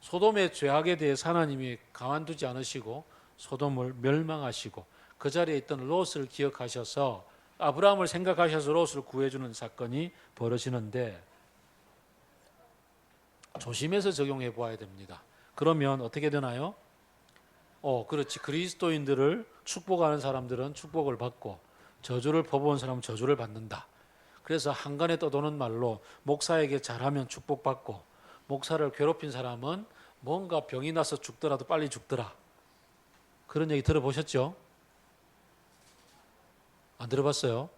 Speaker 1: 소돔의 죄악에 대해서 하나님이 가만두지 않으시고 소돔을 멸망하시고 그 자리에 있던 롯을 기억하셔서 아브라함을 생각하셔서 롯을 구해주는 사건이 벌어지는데 조심해서 적용해 보아야 됩니다. 그러면 어떻게 되나요? 그렇지. 그리스도인들을 축복하는 사람들은 축복을 받고 저주를 퍼부은 사람은 저주를 받는다. 그래서 한간에 떠도는 말로 목사에게 잘하면 축복받고 목사를 괴롭힌 사람은 뭔가 병이 나서 죽더라도 빨리 죽더라. 그런 얘기 들어보셨죠? 안 들어봤어요?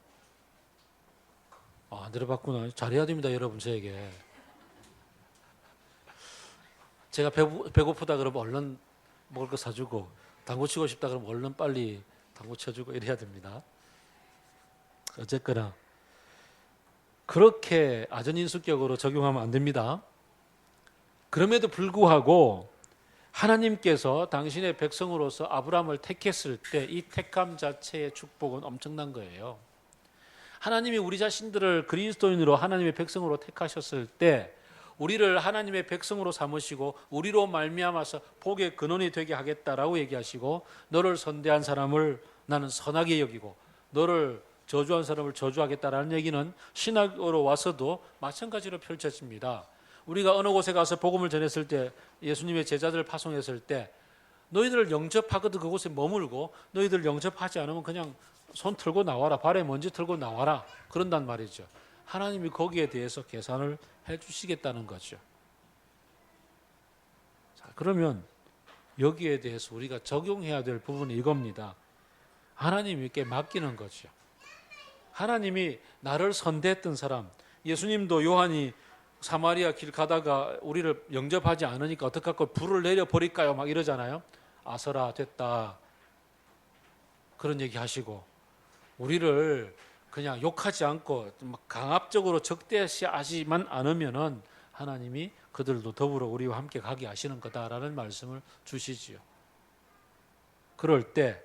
Speaker 1: 안 들어봤구나. 잘해야 됩니다, 여러분. 저에게 제가 배고프다 그러면 얼른 먹을 거 사주고 당구 치고 싶다 그러면 얼른 빨리 당구 쳐주고 이래야 됩니다. 어쨌거나 그렇게 아전인수격으로 적용하면 안 됩니다. 그럼에도 불구하고 하나님께서 당신의 백성으로서 아브라함을 택했을 때 이 택함 자체의 축복은 엄청난 거예요. 하나님이 우리 자신들을 그리스도인으로 하나님의 백성으로 택하셨을 때 우리를 하나님의 백성으로 삼으시고 우리로 말미암아서 복의 근원이 되게 하겠다라고 얘기하시고 너를 선대한 사람을 나는 선하게 여기고 너를 저주한 사람을 저주하겠다라는 얘기는 신학으로 와서도 마찬가지로 펼쳐집니다. 우리가 어느 곳에 가서 복음을 전했을 때 예수님의 제자들을 파송했을 때 너희들을 영접하거든 그곳에 머물고 너희들 영접하지 않으면 그냥 손 털고 나와라, 발에 먼지 털고 나와라 그런단 말이죠. 하나님이 거기에 대해서 계산을 해주시겠다는 거죠. 자, 그러면 여기에 대해서 우리가 적용해야 될 부분이 이겁니다. 하나님께 맡기는 거죠. 하나님이 나를 선대했던 사람, 예수님도 요한이 사마리아 길 가다가 우리를 영접하지 않으니까 어떡할까 불을 내려버릴까요? 막 이러잖아요. 아서라 됐다 그런 얘기 하시고 우리를 그냥 욕하지 않고 강압적으로 적대시하지만 않으면은 하나님이 그들도 더불어 우리와 함께 가게 하시는 거다라는 말씀을 주시지요. 그럴 때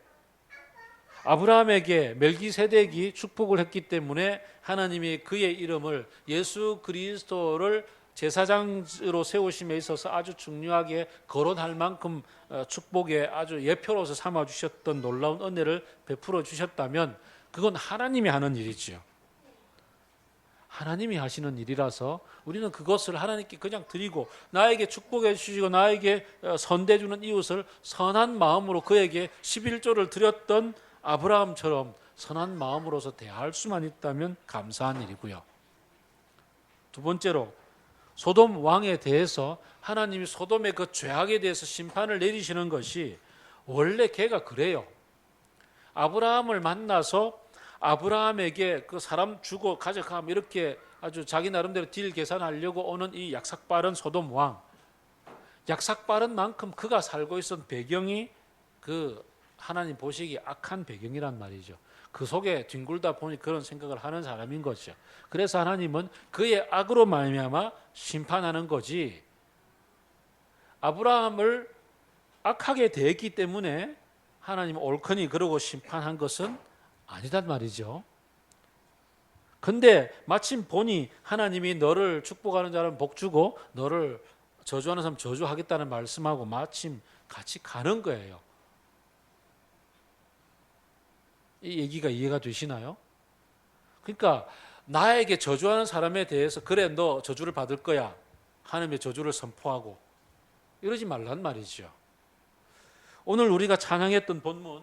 Speaker 1: 아브라함에게 멜기세덱이 축복을 했기 때문에 하나님이 그의 이름을 예수 그리스도를 제사장으로 세우심에 있어서 아주 중요하게 거론할 만큼 축복의 아주 예표로서 삼아 주셨던 놀라운 은혜를 베풀어 주셨다면 그건 하나님이 하는 일이지요. 하나님이 하시는 일이라서 우리는 그것을 하나님께 그냥 드리고 나에게 축복해 주시고 나에게 선대 주는 이웃을 선한 마음으로 그에게 11조를 드렸던 아브라함처럼 선한 마음으로서 대할 수만 있다면 감사한 일이고요. 두 번째로 소돔 왕에 대해서 하나님이 소돔의 그 죄악에 대해서 심판을 내리시는 것이 원래 걔가 그래요. 아브라함을 만나서 아브라함에게 그 사람 주고 가져가면 이렇게 아주 자기 나름대로 딜 계산하려고 오는 이 약삭빠른 소돔 왕. 약삭빠른 만큼 그가 살고 있었던 배경이 그 하나님 보시기 악한 배경이란 말이죠. 그 속에 뒹굴다 보니 그런 생각을 하는 사람인 거죠. 그래서 하나님은 그의 악으로 말미암아 심판하는 거지. 아브라함을 악하게 대했기 때문에 하나님 옳거니 그러고 심판한 것은 아니단 말이죠. 근데 마침 보니 하나님이 너를 축복하는 자는 복 주고 너를 저주하는 사람 저주하겠다는 말씀하고 마침 같이 가는 거예요. 이 얘기가 이해가 되시나요? 그러니까 나에게 저주하는 사람에 대해서 그래 너 저주를 받을 거야 하나님의 저주를 선포하고 이러지 말란 말이죠. 오늘 우리가 찬양했던 본문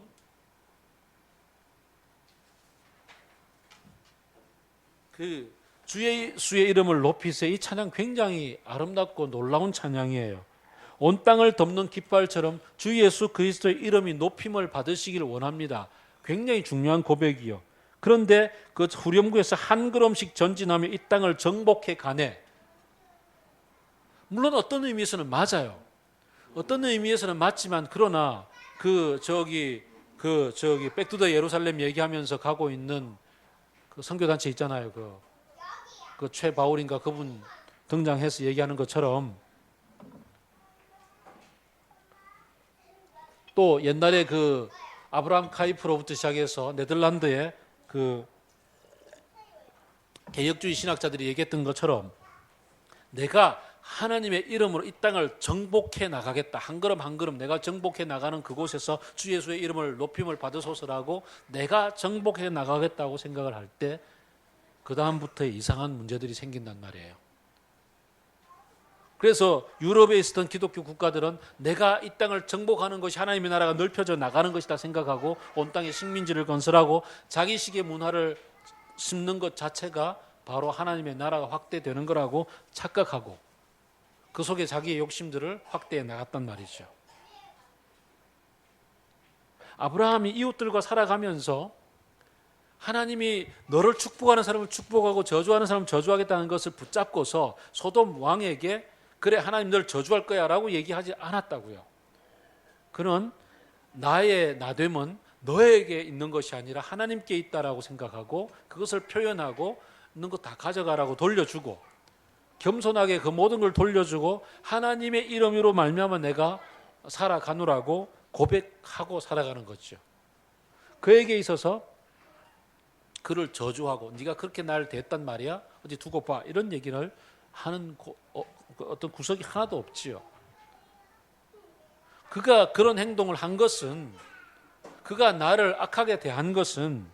Speaker 1: 그 주 예수의 이름을 높이세 이 찬양 굉장히 아름답고 놀라운 찬양이에요. 온 땅을 덮는 깃발처럼 주 예수 그리스도의 이름이 높임을 받으시기를 원합니다. 굉장히 중요한 고백이요. 그런데 그 후렴구에서 한 걸음씩 전진하며 이 땅을 정복해 가네. 물론 어떤 의미에서는 맞아요. 어떤 의미에서는 맞지만 그러나 백투더 예루살렘 얘기하면서 가고 있는 그 선교단체 있잖아요. 그 최바울인가 그분 등장해서 얘기하는 것처럼 또 옛날에 그 아브라함 카이프로부터 시작해서 네덜란드의 그 개혁주의 신학자들이 얘기했던 것처럼 내가 하나님의 이름으로 이 땅을 정복해 나가겠다. 한 걸음 한 걸음 내가 정복해 나가는 그곳에서 주 예수의 이름을 높임을 받으소서라고 내가 정복해 나가겠다고 생각을 할 때 그 다음부터의 이상한 문제들이 생긴단 말이에요. 그래서 유럽에 있었던 기독교 국가들은 내가 이 땅을 정복하는 것이 하나님의 나라가 넓혀져 나가는 것이다 생각하고 온 땅에 식민지를 건설하고 자기식의 문화를 심는 것 자체가 바로 하나님의 나라가 확대되는 거라고 착각하고 그 속에 자기의 욕심들을 확대해 나갔단 말이죠. 아브라함이 이웃들과 살아가면서 하나님이 너를 축복하는 사람을 축복하고 저주하는 사람을 저주하겠다는 것을 붙잡고서 소돔 왕에게 그래 하나님 널 저주할 거야 라고 얘기하지 않았다고요. 그는 나의 나됨은 너에게 있는 것이 아니라 하나님께 있다라고 생각하고 그것을 표현하고 있는 거 다 가져가라고 돌려주고 겸손하게 그 모든 걸 돌려주고 하나님의 이름으로 말미암아 내가 살아가노라고 고백하고 살아가는 거죠. 그에게 있어서 그를 저주하고 네가 그렇게 나를 대했단 말이야? 어디 두고 봐. 이런 얘기를 하는 어떤 구석이 하나도 없지요. 그가 그런 행동을 한 것은, 그가 나를 악하게 대한 것은,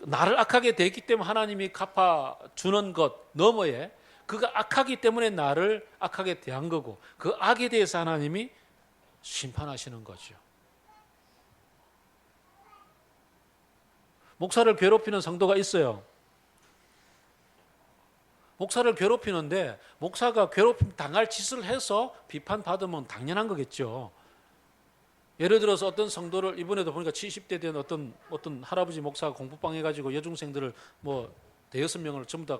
Speaker 1: 나를 악하게 대했기 때문에 하나님이 갚아주는 것 너머에 그가 악하기 때문에 나를 악하게 대한 거고, 그 악에 대해서 하나님이 심판하시는 거죠. 목사를 괴롭히는 성도가 있어요. 목사를 괴롭히는데 목사가 괴롭힘 당할 짓을 해서 비판받으면 당연한 거겠죠. 예를 들어서 어떤 성도를, 이번에도 보니까 70대 된 어떤 할아버지 목사가 공부방 해가지고 여중생들을 뭐 대여섯 명을 전부 다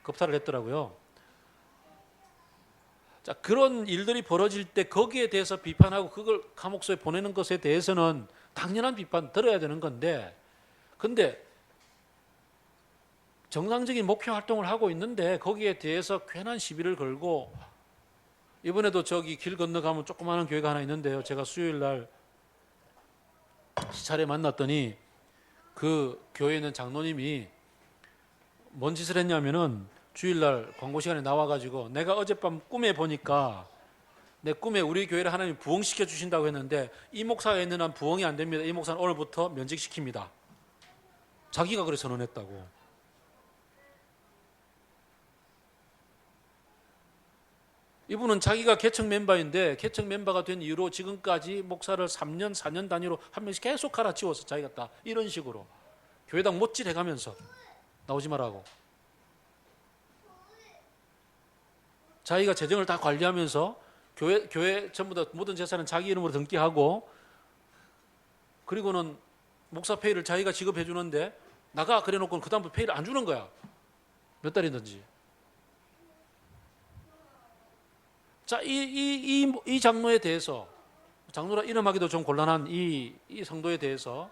Speaker 1: 겁탈을 했더라고요. 자, 그런 일들이 벌어질 때 거기에 대해서 비판하고 그걸 감옥소에 보내는 것에 대해서는 당연한 비판 들어야 되는 건데, 근데 정상적인 목표 활동을 하고 있는데 거기에 대해서 괜한 시비를 걸고, 이번에도 저기 길 건너가면 조그마한 교회가 하나 있는데요. 제가 수요일 날 시차례 만났더니 그 교회에 있는 장로님이 뭔 짓을 했냐면은 주일날 광고 시간에 나와가지고 내가 어젯밤 꿈에 보니까 내 꿈에 우리 교회를 하나님 부흥시켜 주신다고 했는데 이 목사가 있는 한 부흥이 안 됩니다. 이 목사는 오늘부터 면직시킵니다. 자기가 그래 선언했다고. 이분은 자기가 개척 멤버인데 개척 멤버가 된 이후로 지금까지 목사를 3년, 4년 단위로 한 명씩 계속 갈아치워서 자기가 다 이런 식으로 교회당 못질 해가면서 나오지 말라고. 자기가 재정을 다 관리하면서 교회 전부 다 모든 재산은 자기 이름으로 등기하고, 그리고는 목사 페이를 자기가 지급해 주는데 나가 그래 놓고는 그다음부터 페이를 안 주는 거야. 몇 달이든지. 자, 이 장로에 대해서, 장로라 이름하기도 좀 곤란한 이 성도에 대해서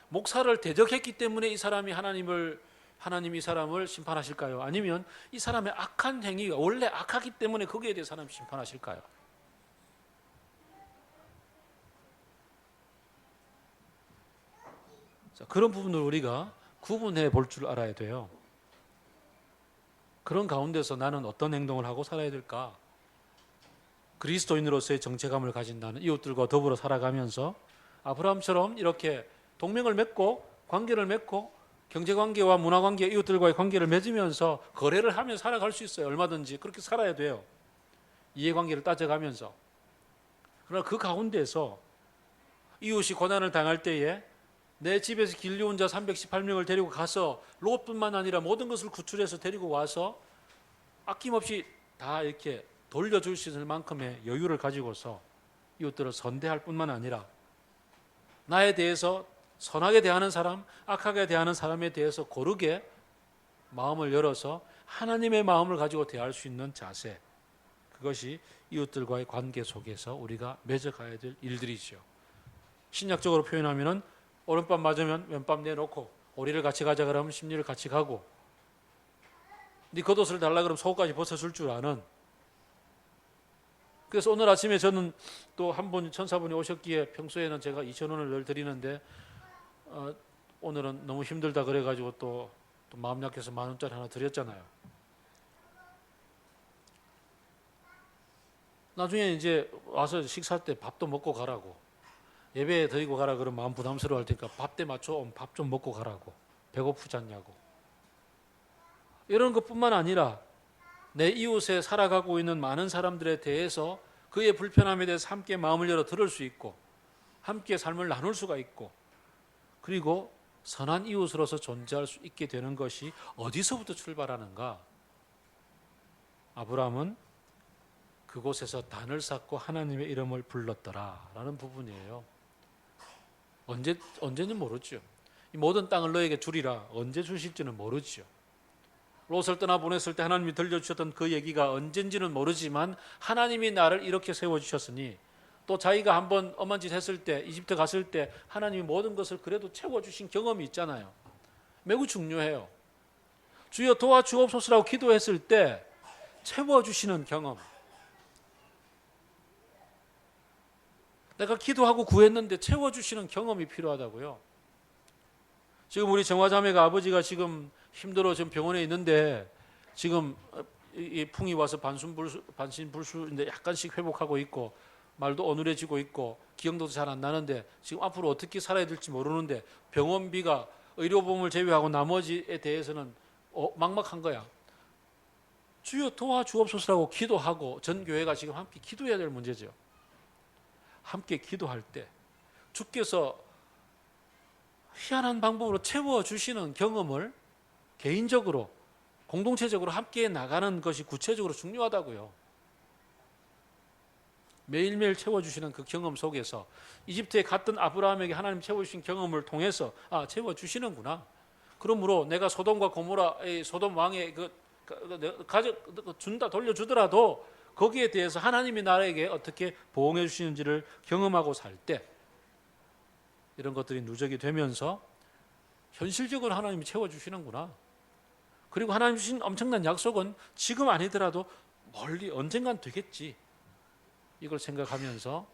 Speaker 1: 목사를 대적했기 때문에 이 사람이 하나님이 이 사람을 심판하실까요? 아니면 이 사람의 악한 행위가 원래 악하기 때문에 거기에 대해서 하나님 심판하실까요? 자, 그런 부분을 우리가 구분해 볼 줄 알아야 돼요. 그런 가운데서 나는 어떤 행동을 하고 살아야 될까? 그리스도인으로서의 정체감을 가진 나는 이웃들과 더불어 살아가면서 아브라함처럼 이렇게 동맹을 맺고 관계를 맺고 경제관계와 문화관계, 이웃들과의 관계를 맺으면서 거래를 하며 살아갈 수 있어요. 얼마든지 그렇게 살아야 돼요. 이해관계를 따져가면서. 그러나 그 가운데서 이웃이 고난을 당할 때에 내 집에서 길리온 자 318명을 데리고 가서 롯뿐만 아니라 모든 것을 구출해서 데리고 와서 아낌없이 다 이렇게 돌려줄 수 있을 만큼의 여유를 가지고서 이웃들을 선대할 뿐만 아니라 나에 대해서 선하게 대하는 사람, 악하게 대하는 사람에 대해서 고르게 마음을 열어서 하나님의 마음을 가지고 대할 수 있는 자세, 그것이 이웃들과의 관계 속에서 우리가 맺어가야 될 일들이죠. 신약적으로 표현하면은 오른밤 맞으면 왼밤 내놓고, 오리를 같이 가자 그러면 심리를 같이 가고, 네 겉옷을 달라 그러면 속옷까지 벗어줄 줄 아는. 그래서 오늘 아침에 저는 또 한 분 천사분이 오셨기에 평소에는 제가 2,000원을 늘 드리는데 오늘은 너무 힘들다 그래가지고 또 마음 약해서 10,000원짜리 하나 드렸잖아요. 나중에 이제 와서 식사 때 밥도 먹고 가라고, 예배 드리고 가라 그러면 마음 부담스러워 할 테니까 밥 때 맞춰 밥 좀 먹고 가라고, 배고프지 않냐고. 이런 것뿐만 아니라 내 이웃에 살아가고 있는 많은 사람들에 대해서 그의 불편함에 대해서 함께 마음을 열어 들을 수 있고 함께 삶을 나눌 수가 있고, 그리고 선한 이웃으로서 존재할 수 있게 되는 것이 어디서부터 출발하는가? 아브라함은 그곳에서 단을 쌓고 하나님의 이름을 불렀더라라는 부분이에요. 언제는 모르죠. 이 모든 땅을 너에게 주리라, 언제 주실지는 모르죠. 롯을 떠나 보냈을 때 하나님이 들려주셨던 그 얘기가 언젠지는 모르지만 하나님이 나를 이렇게 세워주셨으니, 또 자기가 한번 엄한 짓 했을 때 이집트 갔을 때 하나님이 모든 것을 그래도 채워주신 경험이 있잖아요. 매우 중요해요. 주여 도와주옵소서라고 기도했을 때 채워주시는 경험. 내가 기도하고 구했는데 채워주시는 경험이 필요하다고요. 지금 우리 정화자매가 아버지가 지금 힘들어 지금 병원에 있는데 지금 이 풍이 와서 반신불수인데 약간씩 회복하고 있고 말도 어눌해지고 있고 기억도 잘 안 나는데 지금 앞으로 어떻게 살아야 될지 모르는데 병원비가 의료보험을 제외하고 나머지에 대해서는 막막한 거야. 주여 도와주옵소서라고 기도하고 전 교회가 지금 함께 기도해야 될 문제죠. 함께 기도할 때 주께서 희한한 방법으로 채워주시는 경험을 개인적으로 공동체적으로 함께 나가는 것이 구체적으로 중요하다고요. 매일매일 채워주시는 그 경험 속에서 이집트에 갔던 아브라함에게 하나님 채워주신 경험을 통해서 채워주시는구나. 그러므로 내가 소돔과 고모라의 소돔 왕의 돌려주더라도 거기에 대해서 하나님이 나에게 어떻게 보응해 주시는지를 경험하고 살 때 이런 것들이 누적이 되면서 현실적으로 하나님이 채워주시는구나. 그리고 하나님 주신 엄청난 약속은 지금 아니더라도 멀리 언젠간 되겠지. 이걸 생각하면서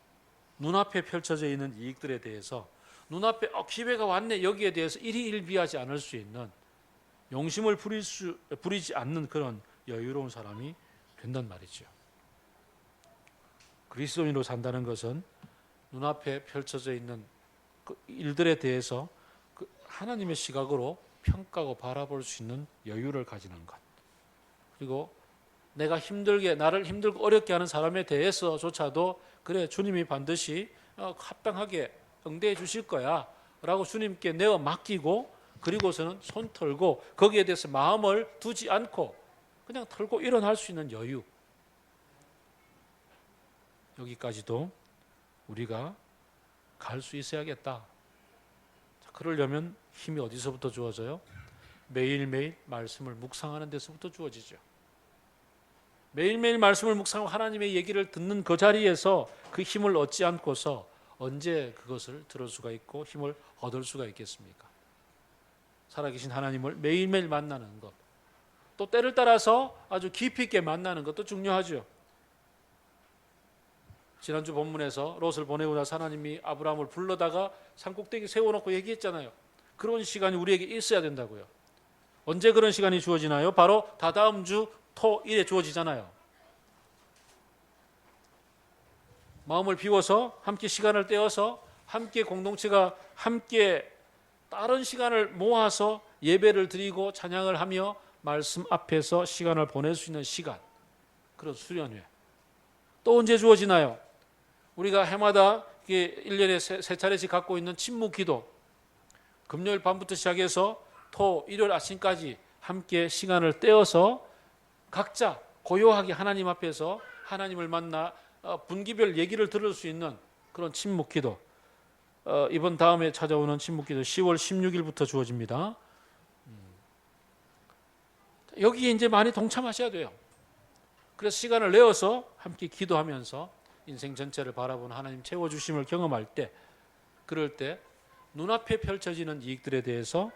Speaker 1: 눈앞에 펼쳐져 있는 이익들에 대해서 눈앞에 기회가 왔네 여기에 대해서 일희일비하지 않을 수 있는 용심을 부리지 않는 그런 여유로운 사람이 된단 말이죠. 그리스도인으로 산다는 것은 눈앞에 펼쳐져 있는 그 일들에 대해서 그 하나님의 시각으로 평가하고 바라볼 수 있는 여유를 가지는 것. 그리고 내가 나를 힘들고 어렵게 하는 사람에 대해서조차도 그래 주님이 반드시 합당하게 응대해 주실 거야 라고 주님께 내어 맡기고 그리고서는 손 털고 거기에 대해서 마음을 두지 않고 그냥 털고 일어날 수 있는 여유. 여기까지도 우리가 갈 수 있어야겠다. 그러려면 힘이 어디서부터 주어져요? 매일매일 말씀을 묵상하는 데서부터 주어지죠. 매일매일 말씀을 묵상하고 하나님의 얘기를 듣는 그 자리에서 그 힘을 얻지 않고서 언제 그것을 들을 수가 있고 힘을 얻을 수가 있겠습니까? 살아계신 하나님을 매일매일 만나는 것, 또 때를 따라서 아주 깊이 있게 만나는 것도 중요하죠. 지난주 본문에서 롯을 보내고 나서 하나님이 아브라함을 불러다가 산꼭대기 세워놓고 얘기했잖아요. 그런 시간이 우리에게 있어야 된다고요. 언제 그런 시간이 주어지나요? 바로 다다음 주 토일에 주어지잖아요. 마음을 비워서 함께 시간을 떼어서 함께 공동체가 함께 다른 시간을 모아서 예배를 드리고 찬양을 하며 말씀 앞에서 시간을 보낼 수 있는 시간, 그런 수련회. 또 언제 주어지나요? 우리가 해마다 1년에 세 차례씩 갖고 있는 침묵 기도, 금요일 밤부터 시작해서 토, 일요일 아침까지 함께 시간을 떼어서 각자 고요하게 하나님 앞에서 하나님을 만나 분기별 얘기를 들을 수 있는 그런 침묵 기도. 이번 다음에 찾아오는 침묵 기도 10월 16일부터 주어집니다. 여기에 이제 많이 동참하셔야 돼요. 그래서 시간을 내어서 함께 기도하면서 인생 전체를 바라보는 하나님 채워주심을 경험할 때, 그럴 때 눈앞에 펼쳐지는 이익들에 대해서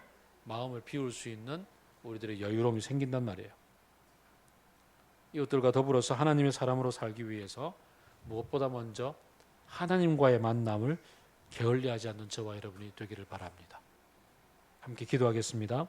Speaker 1: 마음을 비울 수 있는 우리들의 여유로움이 생긴단 말이에요. 이것들과 더불어서 하나님의 사람으로 살기 위해서 무엇보다 먼저 하나님과의 만남을 게을리하지 않는 저와 여러분이 되기를 바랍니다. 함께 기도하겠습니다.